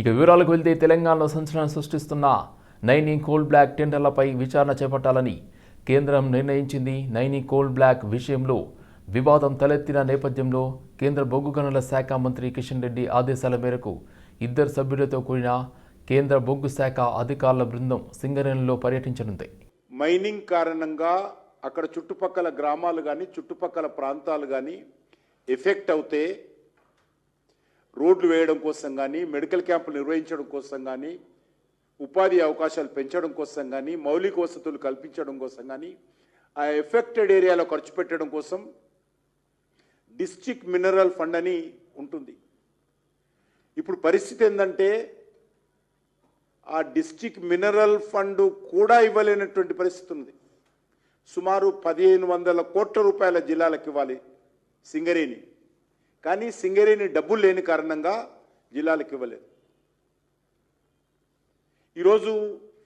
ఇక వివరాలకు వెళ్తే తెలంగాణలో సంచలనం సృష్టిస్తున్న నైనీ కోల్ బ్లాక్ టెండర్లపై విచారణ చేపట్టాలని కేంద్రం నిర్ణయించింది. నైనీ కోల్ బ్లాక్ విషయంలో వివాదం తలెత్తిన నేపథ్యంలో కేంద్ర బొగ్గు గనుల శాఖ మంత్రి కిషన్ రెడ్డి ఆదేశాల మేరకు 2 సభ్యులతో కూడిన కేంద్ర బొగ్గు శాఖ అధికారుల బృందం సింగరేణిలో పర్యటించనుంది. మైనింగ్ కారణంగా అక్కడ చుట్టుపక్కల గ్రామాలు కానీ చుట్టుపక్కల ప్రాంతాలు కానీ ఎఫెక్ట్ అవుతే రోడ్లు వేయడం కోసం కానీ మెడికల్ క్యాంపులు నిర్వహించడం కోసం కానీ ఉపాధి అవకాశాలు పెంచడం కోసం కానీ మౌలిక వసతులు కల్పించడం కోసం కానీ ఆ ఎఫెక్టెడ్ ఏరియాలో ఖర్చు పెట్టడం కోసం డిస్ట్రిక్ట్ మినరల్ ఫండ్ అని ఉంటుంది. ఇప్పుడు పరిస్థితి ఏంటంటే ఆ డిస్ట్రిక్ట్ మినరల్ ఫండ్ కూడా ఇవ్వలేనటువంటి పరిస్థితి ఉంది. సుమారు 1500 కోట్ల రూపాయల జిల్లాలకు ఇవ్వాలి సింగరేణి, కానీ సింగరేణి డబ్బులు లేని కారణంగా జిల్లాలకు ఇవ్వలేదు. ఈరోజు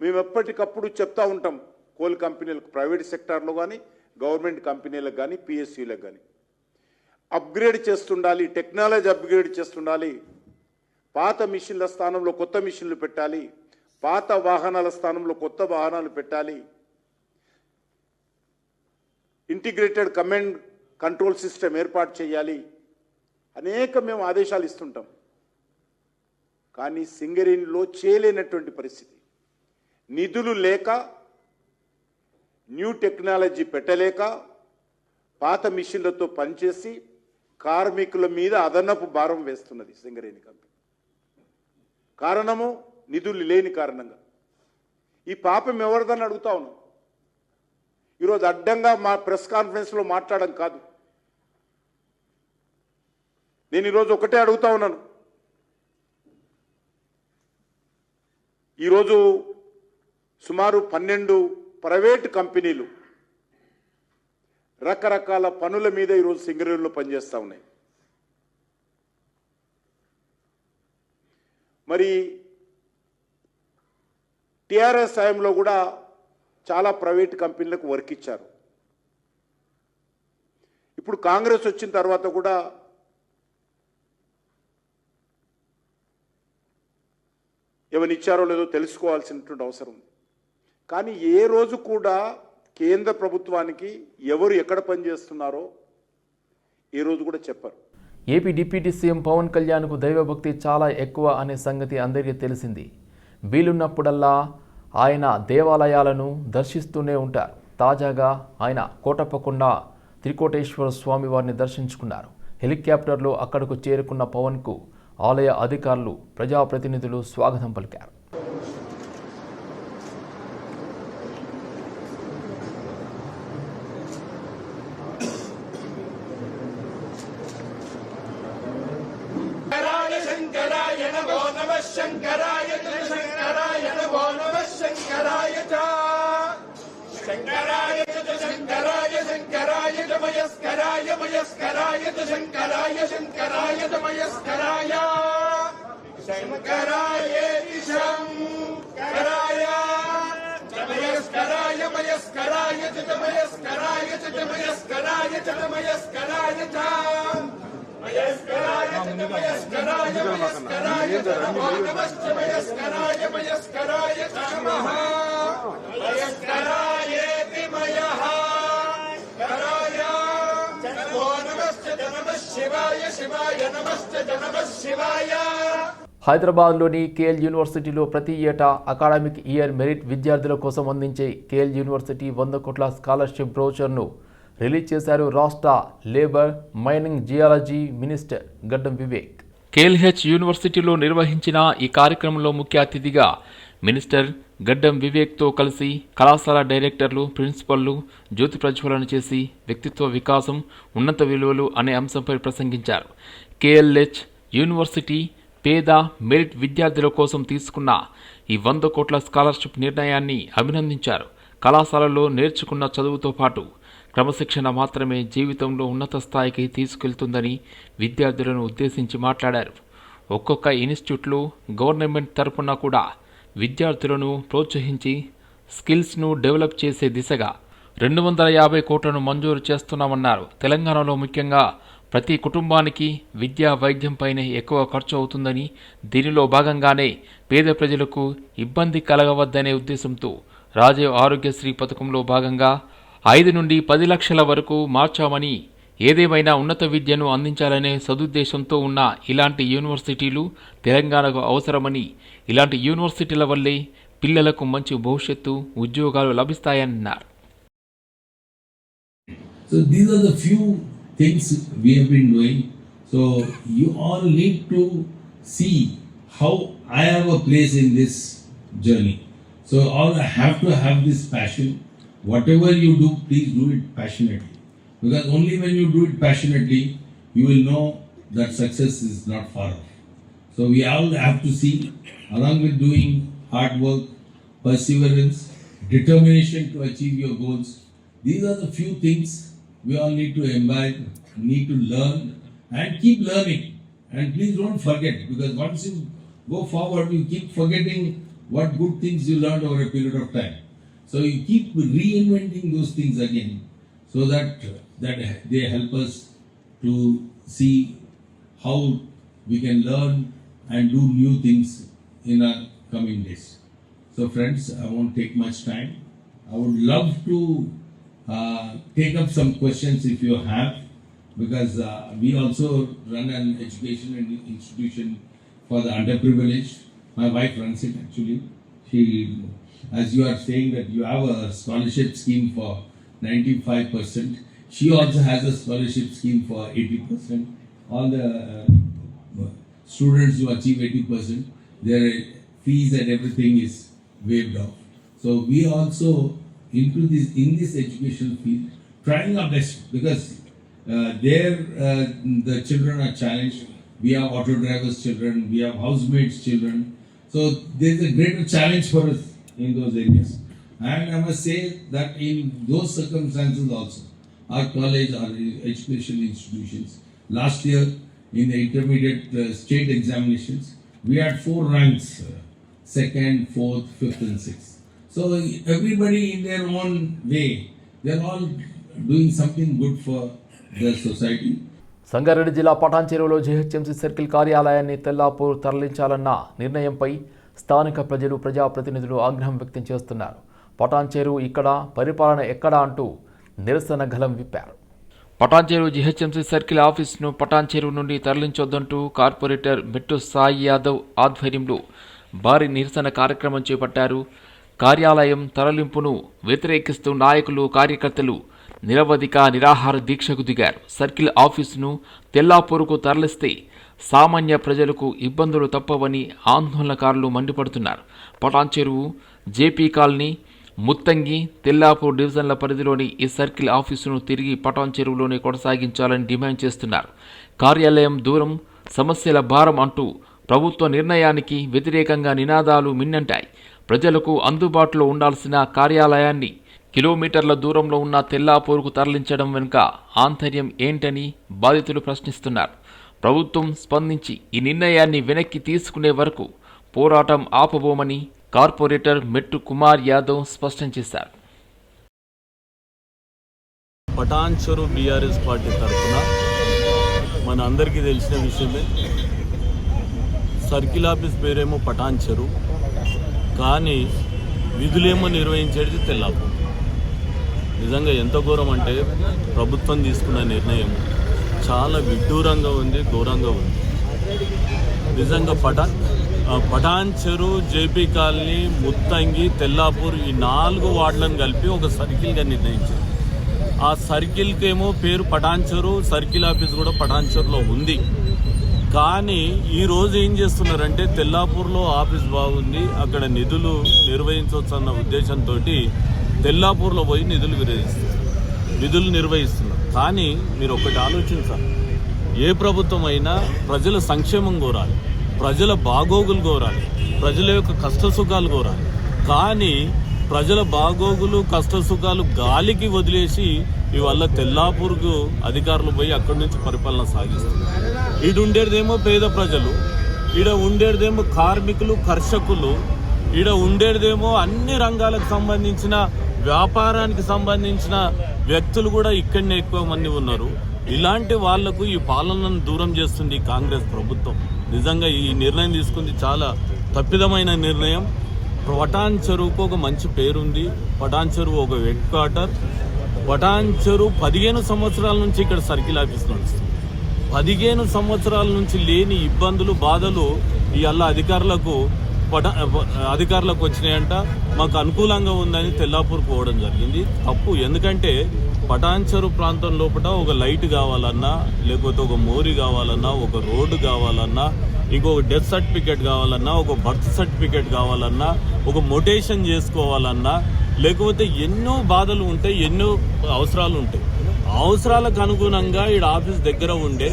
మేము ఎప్పటికప్పుడు చెప్తా ఉంటాం కోల్ కంపెనీలకు, ప్రైవేట్ సెక్టార్లో కానీ గవర్నమెంట్ కంపెనీలకు కానీ పిఎస్యూలకు కానీ అప్గ్రేడ్ చేస్తుండాలి, టెక్నాలజీ అప్గ్రేడ్ చేస్తుండాలి. పాత మిషన్ల స్థానంలో కొత్త మిషన్లు పెట్టాలి, పాత వాహనాల స్థానంలో కొత్త వాహనాలు పెట్టాలి, ఇంటిగ్రేటెడ్ కమాండ్ కంట్రోల్ సిస్టమ్ ఏర్పాటు చేయాలి, అనేక మేము ఆదేశాలు ఇస్తుంటాం. కానీ సింగరేణిలో చేయలేనటువంటి పరిస్థితి, నిధులు లేక, న్యూ టెక్నాలజీ పెట్టలేక, పాత మిషన్లతో పనిచేసి కార్మికుల మీద అదనపు భారం వేస్తున్నది సింగరేణి కంపెనీ. కారణము నిధులు లేని కారణంగా. ఈ పాపం ఎవరిదని అడుగుతా ఉన్నాం. ఈరోజు అడ్డంగా మా ప్రెస్ కాన్ఫరెన్స్లో మాట్లాడడం కాదు, నేను ఈరోజు ఒకటే అడుగుతా ఉన్నాను. ఈరోజు సుమారు 12 ప్రైవేటు కంపెనీలు రకరకాల పనుల మీద ఈరోజు సింగరేణిలో పనిచేస్తూ ఉన్నాయి. మరి టిఆర్ఎస్ హయాంలో కూడా చాలా ప్రైవేట్ కంపెనీలకు వర్క్ ఇచ్చారు. ఇప్పుడు కాంగ్రెస్ వచ్చిన తర్వాత కూడా ఎవరినిచ్చారో లేదో తెలుసుకోవాల్సినటువంటి అవసరం ఉంది. కానీ ఏ రోజు కూడా కేంద్ర ప్రభుత్వానికి ఎవరు ఎక్కడ పనిచేస్తున్నారో ఏ రోజు కూడా చెప్పరు. ఏపీ డిప్యూటీ సీఎం పవన్ కళ్యాణ్కు దైవభక్తి చాలా ఎక్కువ అనే సంగతి అందరికీ తెలిసింది. వీలున్నప్పుడల్లా ఆయన దేవాలయాలను దర్శిస్తూనే ఉంటారు. తాజాగా ఆయన కోటప్పకొండ త్రికోటేశ్వర స్వామి వారిని దర్శించుకున్నారు. హెలికాప్టర్లో అక్కడకు చేరుకున్న పవన్కు ఆలయ అధికారులు, ప్రజాప్రతినిధులు స్వాగతం పలికారు. హైదరాబాద్లోని కేఎల్ యూనివర్సిటీలో ప్రతి ఏటా అకాడమిక్ ఇయర్ మెరిట్ విద్యార్థుల కోసం అందించే కేఎల్ యూనివర్సిటీ 100 కోట్ల స్కాలర్షిప్ బ్రోచర్ను రిలీజ్ చేశారు రాష్ట్ర లేబర్, మైనింగ్, జియాలజీ మినిస్టర్ గడ్డం వివేక్. కేఎల్హెచ్ యూనివర్సిటీలో నిర్వహించిన ఈ కార్యక్రమంలో ముఖ్య అతిథిగా మినిస్టర్ గడ్డం వివేక్తో కలిసి కళాశాల డైరెక్టర్లు, ప్రిన్సిపల్లు జ్యోతి ప్రజ్వలన చేసి వ్యక్తిత్వ వికాసం, ఉన్నత విలువలు అనే అంశంపై ప్రసంగించారు. కేఎల్హెచ్ యూనివర్సిటీ పేద, మెరిట్ విద్యార్థుల కోసం తీసుకున్న ఈ 100 కోట్ల స్కాలర్షిప్ నిర్ణయాన్ని అభినందించారు. కళాశాలలో నేర్చుకున్న చదువుతో పాటు క్రమశిక్షణ మాత్రమే జీవితంలో ఉన్నత స్థాయికి తీసుకెళ్తుందని విద్యార్థులను ఉద్దేశించి మాట్లాడారు. ఒక్కొక్క ఇన్స్టిట్యూట్లో గవర్నమెంట్ తరపున కూడా విద్యార్థులను ప్రోత్సహించి స్కిల్స్ను డెవలప్ చేసే దిశగా 250 కోట్లను మంజూరు చేస్తున్నామన్నారు. తెలంగాణలో ముఖ్యంగా ప్రతి కుటుంబానికి విద్యా వైద్యంపైనే ఎక్కువ ఖర్చు అవుతుందని, దీనిలో భాగంగానే పేద ప్రజలకు ఇబ్బంది కలగవద్దనే ఉద్దేశంతో రాజీవ్ ఆరోగ్యశ్రీ పథకంలో భాగంగా 5 నుండి 10 లక్షల వరకు మార్చామని, ఏదేమైనా ఉన్నత విద్యను అందించాలనే సదుద్దేశంతో ఉన్న ఇలాంటి యూనివర్సిటీలు తెలంగాణకు అవసరమని, ఇలాంటి యూనివర్సిటీల వల్లే పిల్లలకు మంచి భవిష్యత్తు, ఉద్యోగాలు లభిస్తాయన్నారు. So these are the few things we have been doing. So you all need to see how I have a place in this journey. So all I have to have this passion. Whatever you do, please do it passionately. Because only when you do it passionately, you will know that success is not far off. So we all have to see, along with doing hard work, perseverance, determination to achieve your goals. These are the few things we all need to imbibe, need to learn and keep learning. And please don't forget, because once you go forward, you keep forgetting what good things you learned over a period of time. So you keep reinventing those things again, so that they help us to see how we can learn and do new things in our coming days. So friends, I won't take much time. I would love to take up some questions if you have, because we also run an education institution for the underprivileged. My wife runs it actually. She, as you are saying that you have a scholarship scheme for 95%, she also has a scholarship scheme for 80%. All the students who achieve 80%, their fees and everything is waived off. So we also in this educational field, trying our best, because the children are challenged. We have auto drivers' children, we have housemates' children. So there is a greater challenge for us in those areas. And I must say that in those circumstances also, our college, our educational institutions, last year in the intermediate state examinations, we had 4 ranks, 2nd, 4th, 5th and 6th. So everybody in their own way, they are all doing something good for the society. Sangareddy జిల్లా పటాన్ చెరువులో GHMC circle కార్యాలయాన్ని తెల్లాపూర్ తరలించాలన్న నిర్ణయంపై స్థానిక ప్రజలు, ప్రజాప్రతినిధులు ఆగ్రహం వ్యక్తం చేస్తున్నారు. పటాన్ చెరువు ఇక్కడ, పరిపాలన ఎక్కడా అంటూ నిరసన గలం విప్పారు. పటాన్ చెరువు జీహెచ్ఎంసీ సర్కిల్ ఆఫీసును పటాన్ చెరువు నుండి తరలించొద్దంటూ కార్పొరేటర్ మెట్టు సాయి యాదవ్ ఆధ్వర్యంలో భారీ నిరసన కార్యక్రమం చేపట్టారు. కార్యాలయం తరలింపును వ్యతిరేకిస్తూ నాయకులు, కార్యకర్తలు నిరవధిక నిరాహార దీక్షకు దిగారు. సర్కిల్ ఆఫీసును తెల్లాపూర్కు తరలిస్తే సామాన్య ప్రజలకు ఇబ్బందులు తప్పవని ఆందోళనకారులు మండిపడుతున్నారు. పటాన్ చెరువు, జేపీ కాలనీ, ముత్తంగి, తెల్లాపూర్ డివిజన్ల పరిధిలోని ఈ సర్కిల్ ఆఫీసును తిరిగి పటాన్ చెరువులోనే కొనసాగించాలని డిమాండ్ చేస్తున్నారు. కార్యాలయం దూరం, సమస్యల భారం అంటూ ప్రభుత్వ నిర్ణయానికి వ్యతిరేకంగా నినాదాలు మిన్నంటాయి. ప్రజలకు అందుబాటులో ఉండాల్సిన కార్యాలయాన్ని కిలోమీటర్ల దూరంలో ఉన్న తెల్లాపూర్కు తరలించడం వెనుక ఆంతర్యం ఏంటని బాధితులు ప్రశ్నిస్తున్నారు. ప్రభుత్వం స్పందించి ఈ నిర్ణయాన్ని వెనక్కి తీసుకునే వరకు పోరాటం ఆపబోమని కార్పొరేటర్ మెట్టు కుమార్ యాదవ్ స్పష్టం చేశారు. పటాన్ చెరువు బీఆర్ఎస్ పార్టీ తరఫున మన అందరికీ తెలిసిన విషయమే, సర్కిల్ ఆఫీస్ పేరేమో పటాన్ చెరువు, కానీ విధులేమో నిర్వహించేది తెల్లాపూర్. నిజంగా ఎంత ఘోరం అంటే ప్రభుత్వం తీసుకున్న నిర్ణయం చాలా విడ్డూరంగా ఉంది, ఘోరంగా ఉంది. నిజంగా పటాన్ చెరువు, జేపీ కాలనీ, ముత్తంగి, తెల్లాపూర్ ఈ 4 వార్డులను కలిపి ఒక సర్కిల్గా నిర్ణయించారు. ఆ సర్కిల్కి ఏమో పేరు పటాన్ చెరువు, సర్కిల్ ఆఫీస్ కూడా పటాన్ చెరువులో ఉంది. కానీ ఈరోజు ఏం చేస్తున్నారంటే తెల్లాపూర్లో ఆఫీస్ బాగుంది, అక్కడ నిధులు నిర్వహించవచ్చు అన్న ఉద్దేశంతో తెల్లాపూర్లో పోయి నిధులు నిర్వహిస్తున్నారు. కానీ మీరు ఒకటి ఆలోచించాలి, ఏ ప్రభుత్వం అయినా ప్రజల సంక్షేమం కోరాలి, ప్రజల బాగోగులు కోరాలి, ప్రజల యొక్క కష్టసుఖాలు కోరాలి. కానీ ప్రజల బాగోగులు, కష్టసుఖాలు గాలికి వదిలేసి ఇవాళ తెల్లాపూర్కు అధికారులు పోయి అక్కడి నుంచి పరిపాలన సాగిస్తున్నారు. ఈడ ఉండేదేమో పేద ప్రజలు, ఈడ ఉండేదేమో కార్మికులు, కర్షకులు, ఈడ ఉండేదేమో అన్ని రంగాలకు సంబంధించిన వ్యాపారానికి సంబంధించిన వ్యక్తులు కూడా ఇక్కడనే ఎక్కువ మంది ఉన్నారు. ఇలాంటి వాళ్లకు ఈ పాలనను దూరం చేస్తుంది కాంగ్రెస్ ప్రభుత్వం. నిజంగా ఈ నిర్ణయం తీసుకుంది చాలా తప్పిదమైన నిర్ణయం. పటాన్ చెరువుకు ఒక మంచి పేరుంది. పటాన్ చెరువు ఒక హెడ్ క్వార్టర్. పటాన్ చెరువు 15 సంవత్సరాల నుంచి ఇక్కడ సర్కిల్ ఆఫీస్ నడుస్తుంది. 15 సంవత్సరాల నుంచి లేని ఇబ్బందులు, బాధలు ఇవాళ అధికారులకు వచ్చినాయంట. మాకు అనుకూలంగా ఉందని తెల్లాపూర్ పోవడం జరిగింది. తప్పు. ఎందుకంటే పటాన్ చెరువు ప్రాంతం లోపల ఒక లైట్ కావాలన్నా, లేకపోతే ఒక మోరీ కావాలన్నా, ఒక రోడ్డు కావాలన్నా, ఇంకొక డెత్ సర్టిఫికేట్ కావాలన్నా, ఒక బర్త్ సర్టిఫికేట్ కావాలన్నా, ఒక మొటేషన్ చేసుకోవాలన్నా, లేకపోతే ఎన్నో బాధలు ఉంటాయి, ఎన్నో అవసరాలు ఉంటాయి. అవసరాలకు అనుగుణంగా ఈ ఆఫీస్ దగ్గర ఉండే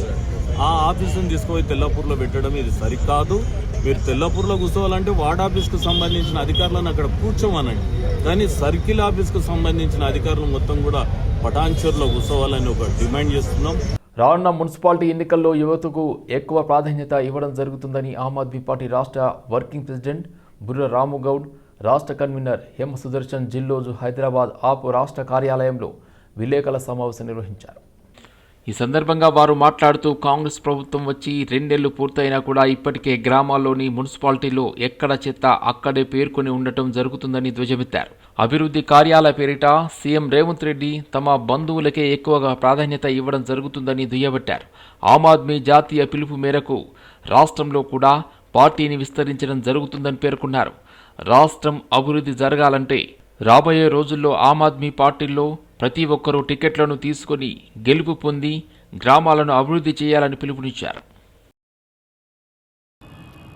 ఆ ఆఫీసును తీసుకుపోయి తెల్లాపూర్లో పెట్టడం ఇది సరికాదు. మీరు తెల్లాపూర్లో కూర్చోవాలంటే వార్డ్ ఆఫీస్కు సంబంధించిన అధికారులను అక్కడ కూర్చోమనండి. కానీ సర్కిల్ ఆఫీస్కు సంబంధించిన అధికారులు మొత్తం కూడా పటాన్ చెరువులో కూర్చోవాలని ఒక డిమాండ్ చేస్తున్నాం. రానున్న మున్సిపాలిటీ ఎన్నికల్లో యువతకు ఎక్కువ ప్రాధాన్యత ఇవ్వడం జరుగుతుందని ఆమ్ ఆద్మీ పార్టీ రాష్ట్ర వర్కింగ్ ప్రెసిడెంట్ బుర్ర రాముగౌడ్, రాష్ట్ర కన్వీనర్ హేమ సుదర్శన్ జిల్లోజు హైదరాబాద్ ఆప్ రాష్ట్ర కార్యాలయంలో విలేకరుల సమావేశం నిర్వహించారు. ఈ సందర్భంగా వారు మాట్లాడుతూ కాంగ్రెస్ ప్రభుత్వం వచ్చి 2 ఏళ్లు పూర్తయినా కూడా ఇప్పటికే గ్రామాల్లోని మున్సిపాలిటీలో ఎక్కడ చెత్త అక్కడే పేర్కొని ఉండటం జరుగుతుందని ధ్వజమెత్తారు. అభివృద్ధి కార్యాల పేరిట సీఎం రేవంత్ రెడ్డి తమ బంధువులకే ఎక్కువగా ప్రాధాన్యత ఇవ్వడం జరుగుతుందని దుయ్యబట్టారు. ఆమ్ ఆద్మీ జాతీయ పిలుపు మేరకు రాష్ట్రంలో కూడా పార్టీని విస్తరించడం జరుగుతుందని పేర్కొన్నారు. రాష్ట్రం అభివృద్ధి జరగాలంటే రాబోయే రోజుల్లో ఆమ్ ఆద్మీ పార్టీలో ప్రతి ఒక్కరూ టికెట్లను తీసుకొని గెలుపు పొంది గ్రామాలను అభివృద్ధి చేయాలని పిలుపునిచ్చారు.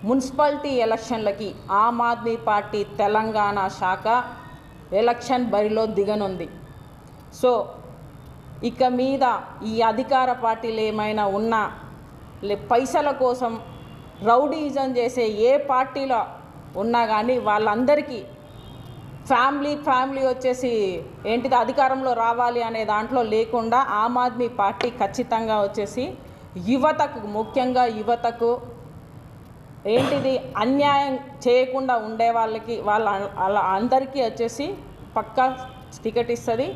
మున్సిపాలిటీ ఎలక్షన్లకి ఆమ్ ఆద్మీ పార్టీ తెలంగాణ శాఖ ఎలక్షన్ బరిలో దిగనుంది. సో ఇక మీద ఈ అధికార పార్టీలు ఏమైనా ఉన్నా పైసల కోసం రౌడీయిజం చేసే ఏ పార్టీలో ఉన్నా కానీ వాళ్ళందరికీ ఫ్యామిలీ వచ్చేసి ఏంటిది అధికారంలో రావాలి అనే దాంట్లో లేకుండా ఆమ్ ఆద్మీ పార్టీ ఖచ్చితంగా వచ్చేసి యువతకు, ముఖ్యంగా యువతకు ఏంటిది అన్యాయం చేయకుండా ఉండే వాళ్ళ అందరికీ వచ్చేసి పక్కా టికెట్ ఇస్తుంది.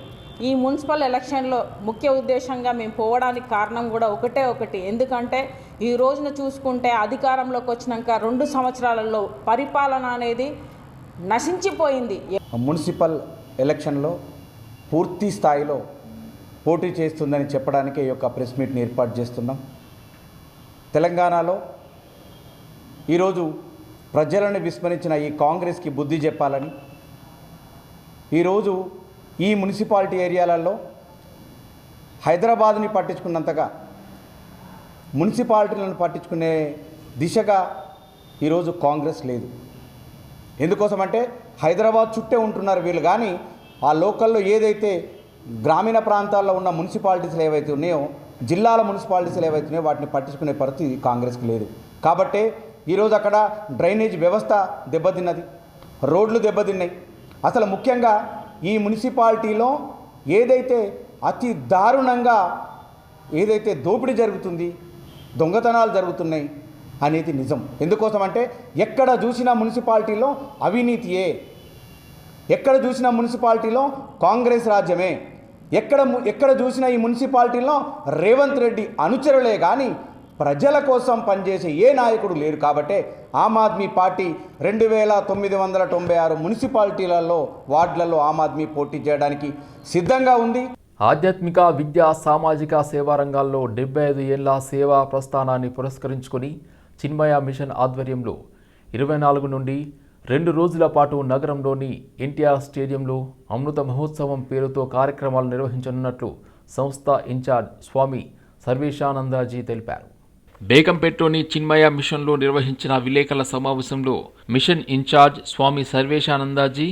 ఈ మున్సిపల్ ఎలక్షన్లో ముఖ్య ఉద్దేశంగా మేము పోవడానికి కారణం కూడా ఒకటి. ఎందుకంటే ఈ రోజున చూసుకుంటే అధికారంలోకి వచ్చినాక 2 సంవత్సరాలలో పరిపాలన అనేది నశించిపోయింది. మున్సిపల్ ఎలక్షన్లో పూర్తి స్థాయిలో పోటీ చేస్తుందని చెప్పడానికి ఈ యొక్క ప్రెస్ మీట్ని ఏర్పాటు చేస్తున్నాం. తెలంగాణలో ఈరోజు ప్రజలను విస్మరించిన ఈ కాంగ్రెస్కి బుద్ధి చెప్పాలని ఈరోజు ఈ మున్సిపాలిటీ ఏరియాలలో హైదరాబాద్ని పట్టించుకున్నంతగా మున్సిపాలిటీలను పట్టించుకునే దిశగా ఈరోజు కాంగ్రెస్ లేదు. ఎందుకోసమంటే హైదరాబాద్ చుట్టే ఉంటున్నారు వీళ్ళు, కానీ ఆ లోకల్లో ఏదైతే గ్రామీణ ప్రాంతాల్లో ఉన్న మున్సిపాలిటీస్లు ఏవైతే ఉన్నాయో, జిల్లాల మున్సిపాలిటీస్లు ఏవైతే ఉన్నాయో వాటిని పట్టించుకునే పరిస్థితి కాంగ్రెస్కి లేదు. కాబట్టి ఈరోజు అక్కడ డ్రైనేజ్ వ్యవస్థ దెబ్బతిన్నది, రోడ్లు దెబ్బతిన్నాయి. అసలు ముఖ్యంగా ఈ మున్సిపాలిటీలో ఏదైతే అతి దారుణంగా ఏదైతే దోపిడీ జరుగుతుంది, దొంగతనాలు జరుగుతున్నాయి అనేది నిజం. ఎందుకోసం అంటే ఎక్కడ చూసినా మున్సిపాలిటీలో అవినీతియే, ఎక్కడ చూసినా మున్సిపాలిటీలో కాంగ్రెస్ రాజ్యమే, ఎక్కడ చూసినా ఈ మున్సిపాలిటీలో రేవంత్ రెడ్డి అనుచరులే కానీ ప్రజల కోసం పనిచేసే ఏ నాయకుడు లేరు. కాబట్టి ఆమ్ ఆద్మీ పార్టీ 2996 మున్సిపాలిటీలలో వార్డులలో ఆమ్ ఆద్మీ పోటీ చేయడానికి సిద్ధంగా ఉంది. ఆధ్యాత్మిక, విద్యా, సామాజిక సేవా రంగాల్లో 75 ఏళ్ల సేవా ప్రస్థానాన్ని పురస్కరించుకొని చిన్మయ మిషన్ ఆధ్వర్యంలో 24 నుండి 2 రోజుల పాటు నగరంలోని ఎన్టీఆర్ స్టేడియంలో అమృత మహోత్సవం పేరుతో కార్యక్రమాలు నిర్వహించనున్నట్లు సంస్థ ఇన్ఛార్జ్ స్వామి సర్వేశానందజీ తెలిపారు. బేగంపేటలోని చిన్మయ మిషన్లో నిర్వహించిన విలేకరుల సమావేశంలో మిషన్ ఇన్ఛార్జ్ స్వామి సర్వేశానందజీ,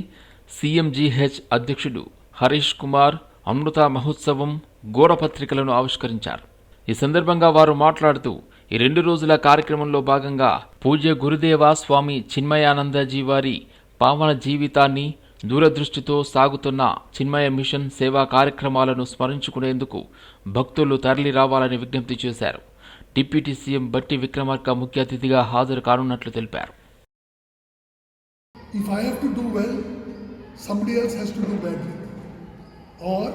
సిఎంజిహెచ్ అధ్యక్షుడు హరీష్ కుమార్ అమృత మహోత్సవం గోడపత్రికలను ఆవిష్కరించారు. ఈ సందర్భంగా వారు మాట్లాడుతూ ఈ 2 రోజుల కార్యక్రమంలో భాగంగా పూజ్య గురుదేవ స్వామి చిన్మయానందజీ వారి పావన జీవితాన్ని, దూరదృష్టితో సాగుతున్న చిన్మయ మిషన్ సేవా కార్యక్రమాలను స్మరించుకునేందుకు భక్తులు తరలి రావాలని విజ్ఞప్తి చేశారు. డిప్యూటీ సీఎం బట్టి విక్రమార్క ముఖ్య అతిథిగా హాజరు కానున్నట్లు తెలిపారు. If I have to do well, somebody else has to do badly. Or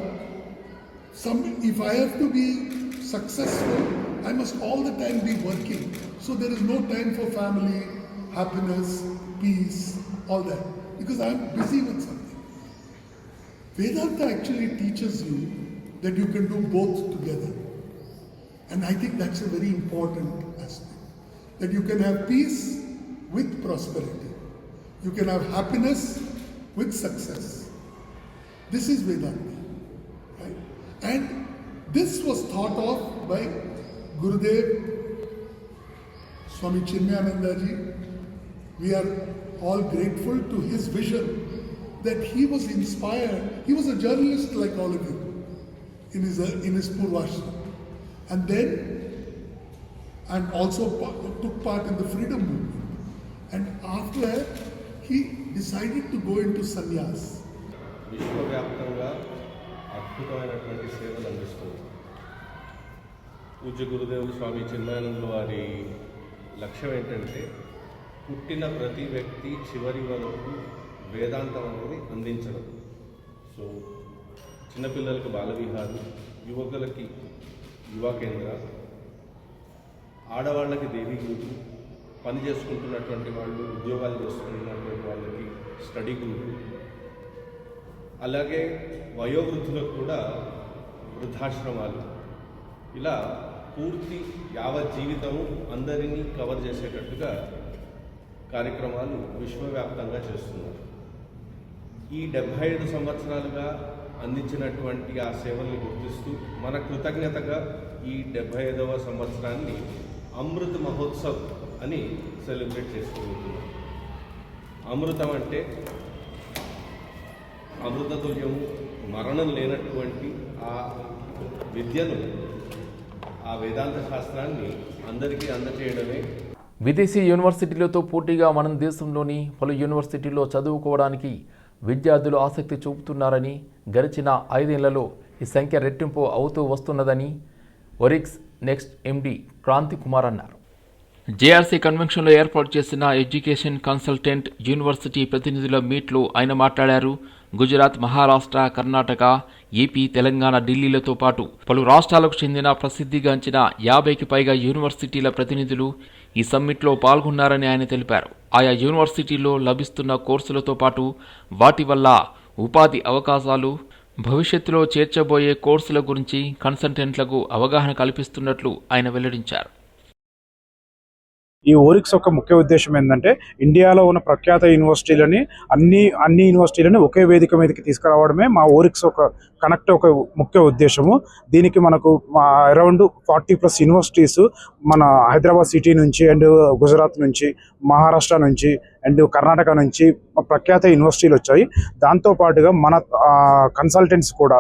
if I have to be successful, I must all the time be working. So there is no time for family, happiness, peace, all that. Because I am busy with something. Vedanta actually teaches you that you can do both together. And I think that's a very important aspect. That you can have peace with prosperity. You can have happiness with success. This is Vedanta. Right? And this was thought of by Gurudev, Swami Chinmayananda ji. We are all grateful to his vision that he was inspired. He was a journalist like all of you in his Purvashram. And also took part in the freedom movement. And after that, he decided to go into sannyas. విశ్వవ్యాప్తంగా అద్భుతమైనటువంటి సేవలు అందిస్తూ పూజ్య గురుదేవులు స్వామి చిన్మయానందుల వారి లక్ష్యం ఏంటంటే పుట్టిన ప్రతి వ్యక్తి చివరి వరకు వేదాంతం అనేది అందించడం. సో చిన్నపిల్లలకి బాలవిహారు, యువకులకి యువ కేంద్ర, ఆడవాళ్ళకి దేవి గ్రూపు, పని చేసుకుంటున్నటువంటి వాళ్ళు, ఉద్యోగాలు చేసుకుంటున్నటువంటి వాళ్ళకి స్టడీ గ్రూపు, అలాగే వయోవృద్ధులకు కూడా వృద్ధాశ్రమాలు, ఇలా పూర్తి యావత్ జీవితము అందరినీ కవర్ చేసేటట్టుగా కార్యక్రమాలు విశ్వవ్యాప్తంగా చేస్తున్నారు. ఈ 75 సంవత్సరాలుగా అందించినటువంటి ఆ సేవల్ని గుర్తిస్తూ మన కృతజ్ఞతగా ఈ 75వ సంవత్సరాన్ని అమృత్ మహోత్సవ్ అని సెలబ్రేట్ చేసుకోబోతున్నాం. అమృతం అంటే అమృతతుల్యము, మరణం లేనటువంటి ఆ విద్యను, ఆ వేదాంత శాస్త్రాన్ని అందరికీ అందచేయడమే. విదేశీ యూనివర్సిటీలతో పోటీగా మన దేశంలోని పలు యూనివర్సిటీల్లో చదువుకోవడానికి విద్యార్థులు ఆసక్తి చూపుతున్నారని, గడిచిన 5 ఏళ్లలో ఈ సంఖ్య రెట్టింపు అవుతూ వస్తున్నదని ఒరిక్స్ నెక్స్ట్ ఎండి క్రాంతి కుమార్ అన్నారు. జేఆర్సీ కన్వెన్షన్లో ఏర్పాటు చేసిన ఎడ్యుకేషన్ కన్సల్టెంట్ యూనివర్సిటీ ప్రతినిధుల మీట్లో ఆయన మాట్లాడారు. గుజరాత్, మహారాష్ట్ర, కర్ణాటక, ఏపీ, తెలంగాణ, ఢిల్లీలతో పాటు పలు రాష్ట్రాలకు చెందిన ప్రసిద్ధిగాంచిన 50కి పైగా యూనివర్సిటీల ప్రతినిధులు ఈ సమ్మిట్లో పాల్గొన్నారని ఆయన తెలిపారు. ఆయా యూనివర్సిటీల్లో లభిస్తున్న కోర్సులతో పాటు వాటి వల్ల ఉపాధి అవకాశాలు, భవిష్యత్తులో చేర్చబోయే కోర్సుల గురించి కన్సల్టెంట్లకు అవగాహన కల్పిస్తున్నట్లు ఆయన వెల్లడించారు. ఈ ఓరిక్స్ యొక్క ముఖ్య ఉద్దేశం ఏంటంటే ఇండియాలో ఉన్న ప్రఖ్యాత యూనివర్సిటీలని అన్ని యూనివర్సిటీలని ఒకే వేదిక మీదకి తీసుకురావడమే మా ఓరిక్స్ ఒక కనెక్ట్ ఒక ముఖ్య ఉద్దేశము. దీనికి మనకు అరౌండ్ 40+ యూనివర్సిటీస్ మన హైదరాబాద్ సిటీ నుంచి అండ్ గుజరాత్ నుంచి, మహారాష్ట్ర నుంచి అండ్ కర్ణాటక నుంచి ప్రఖ్యాత యూనివర్సిటీలు వచ్చాయి. దాంతోపాటుగా మన కన్సల్టెంట్స్ కూడా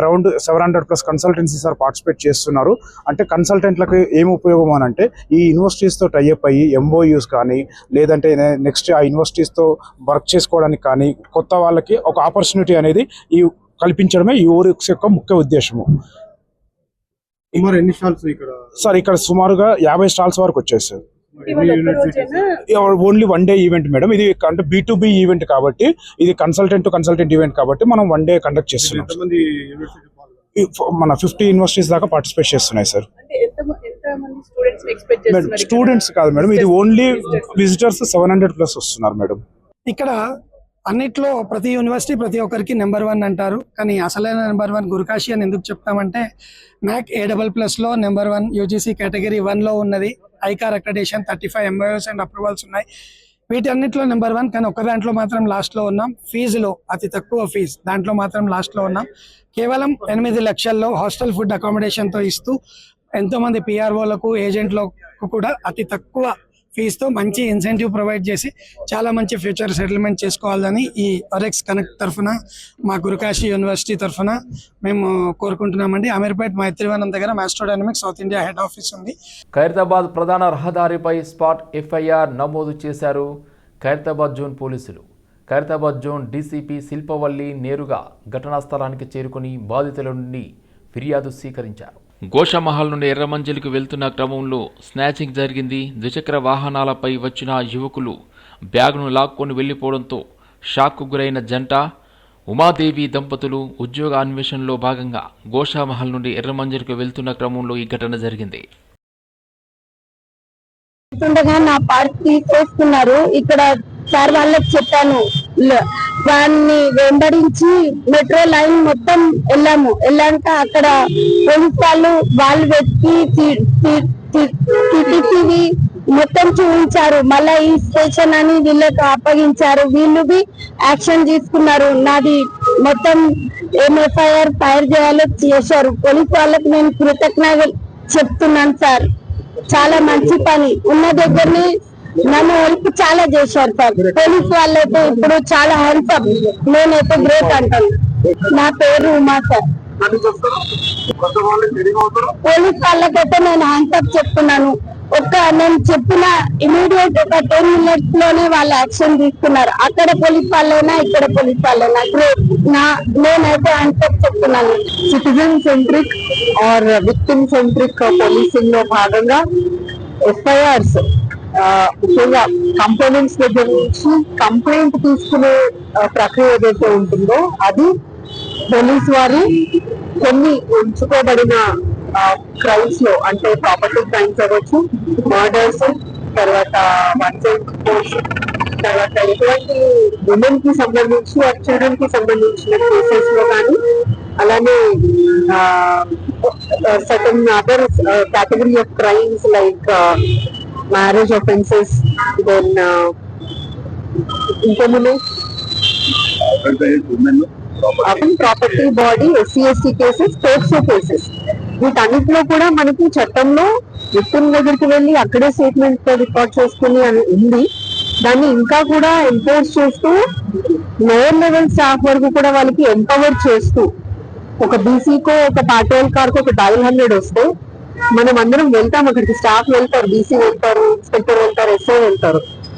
అరౌండ్ 700+ కన్సల్టెన్సీస్ పార్టిసిపేట్ చేస్తున్నారు. అంటే కన్సల్టెంట్లకు ఏం ఉపయోగం అని అంటే ఈ యూనివర్సిటీస్తో టైఅప్ అయ్యి ఎంఓయూస్ కానీ లేదంటే నెక్స్ట్ ఆ యూనివర్సిటీస్తో వర్క్ చేసుకోవడానికి కానీ కొత్త వాళ్ళకి ఒక ఆపర్చునిటీ అనేది ఈ కల్పించడమే ఈ ఓరిక్స్ యొక్క ముఖ్య ఉద్దేశము. ఎన్ని స్టాల్స్ ఇక్కడ? సార్ ఇక్కడ సుమారుగా 50 స్టాల్స్ వరకు వచ్చాయి sir. Only 1 day event madam. ఇది అంటే B2B ఈవెంట్ కాబట్టి, ఇది కన్సల్టెంట్ టు కన్సల్టెంట్ ఈవెంట్ కాబట్టి మనం 1 డే కండక్ట్ చేస్తున్నాం. మన 50 యూనివర్సిటీస్ దాకా పార్టిసిపేట్ చేస్తున్నాయి సార్. స్టూడెంట్స్ కాదు మేడం, ఇది ఓన్లీ విజిటర్స్ 700+ వస్తున్నారు మేడం. ఇక్కడ అన్నిట్లో ప్రతి యూనివర్సిటీ ప్రతి ఒక్కరికి నెంబర్ 1 అంటారు, కానీ అసలైన నెంబర్ 1 గురుకాశి అని ఎందుకు చెప్తామంటే NAAC A++లో నెంబర్ 1 UGC కేటగిరీ 1లో ఉన్నది. ICAR accreditation 35 MOUs and approvals ఉన్నాయి. వీటన్నిటిలో నెంబర్ 1, కానీ ఒక్క దాంట్లో మాత్రం లాస్ట్లో ఉన్నాం. ఫీజులో అతి తక్కువ ఫీజు, దాంట్లో మాత్రం లాస్ట్లో ఉన్నాం. కేవలం 8 లక్షల్లో హాస్టల్ ఫుడ్ అకామిడేషన్తో ఇస్తూ ఎంతోమంది PROలకు ఏజెంట్లకు కూడా అతి తక్కువ ఫీజుతో మంచి ఇన్సెంటివ్ ప్రొవైడ్ చేసి చాలా మంచి ఫ్యూచర్ సెటిల్మెంట్ చేసుకోవాలని ఈ ఒరిక్స్ కనెక్ట్ తరఫున మా గురుకాశి యూనివర్సిటీ తరఫున మేము కోరుకుంటున్నామండి. అమీర్పేట్ మైత్రివనం దగ్గర మాస్ట్రోడైనమిక్స్ సౌత్ ఇండియా హెడ్ ఆఫీస్ ఉంది. ఖైరతాబాద్ ప్రధాన రహదారిపై స్పాట్ FIR నమోదు చేశారు ఖైరతాబాద్ జోన్ పోలీసులు. ఖైరతాబాద్ జోన్ డీసీపీ శిల్పవల్లి నేరుగా ఘటనా స్థలానికి చేరుకుని బాధితుల నుండి ఫిర్యాదు స్వీకరించారు. గోషామహల్ నుండి ఎర్రమంజిల్కు వెళ్తున్న క్రమంలో స్నాచింగ్ జరిగింది. ద్విచక్ర వాహనాలపై వచ్చిన యువకులు బ్యాగ్ను లాక్కొని వెళ్లిపోవడంతో షాక్కు గురైన జంట ఉమాదేవి దంపతులు ఉద్యోగ అన్వేషణలో భాగంగా గోషామహల్ నుండి ఎర్రమంజిల్కు వెళ్తున్న క్రమంలో ఈ ఘటన జరిగింది. నా పార్ట్ తీసేస్తున్నారు. ఇక్కడ సార్ వాళ్ళకి చెప్పాను, వాడిని వెంబడించి మెట్రో లైన్ మొత్తం వెళ్ళాక అక్కడ పోలీస్ వాళ్ళు వెతికి CCTV మొత్తం చూపించారు. మళ్ళా ఈ స్టేషన్ అని వీళ్ళకి అప్పగించారు. వీళ్ళు యాక్షన్ తీసుకున్నారు. నాది మొత్తం MFIR ఫైర్ చేయాలో చేశారు. పోలీస్ వాళ్ళకి నేను కృతజ్ఞతలు చెప్తున్నాను సార్. చాలా మంచి పని ఉన్న దగ్గరనే నన్ను హెల్ప్ చాలా చేశారు సార్. పోలీస్ వాళ్ళైతే ఇప్పుడు చాలా హెల్ప్, నేనైతే గ్రేట్ అంటాను. నా పేరు ఉమా సార్. పోలీస్ వాళ్ళకైతే నేను హ్యాండ్సప్ చెప్తున్నాను. నేను చెప్పిన ఇమీడియట్ ఒక 10 minutes లోనే వాళ్ళు యాక్షన్ తీసుకున్నారు. అక్కడ పోలీస్ వాళ్ళైనా ఇక్కడ పోలీస్ వాళ్ళైనా గ్రేట్. నేనైతే హ్యాండ్సప్ చెప్తున్నాను. Citizen centric or victim centric policing లో భాగంగా FIRs ముఖ్యంగా కంప్లైంట్స్ దగ్గర నుంచి కంప్లైంట్ తీసుకునే ప్రక్రియ ఏదైతే ఉంటుందో అది పోలీస్ వారు కొన్ని ఉంచుకోబడిన క్రైమ్స్ లో, అంటే ప్రాపర్టీ క్రైమ్స్ అవ్వచ్చు, మర్డర్స్, తర్వాత తర్వాత ఎటువంటి ఉమెన్ కి సంబంధించి చిల్డ్రన్ కి సంబంధించిన కేసెస్ లో కానీ, అలానే certain other category of crimes like marriage offences, then ఇంకేమున్నాయి property body, SC/ST cases, POCSO cases, వీటన్నిటిలో కూడా మనకి చట్టంలో విక్టిమ్ దగ్గరికి వెళ్ళి అక్కడే స్టేట్మెంట్ రికార్డ్ చేసుకుని అని ఉంది. దాన్ని ఇంకా కూడా ఎన్ఫోర్స్ చేస్తూ లోయర్ లెవెల్ స్టాఫ్ వరకు కూడా వాళ్ళకి ఎంపవర్ చేస్తూ, ఒక బీసీకో ఒక పాటోల్ కార్కో ఒక 500 వస్తే మనం అందరం వెళ్తాం, అక్కడికి స్టాఫ్ వెళ్తారు, BC వెళ్తారు, ఇన్స్పెక్టర్ వెళ్తారు, SO వెళ్తారు.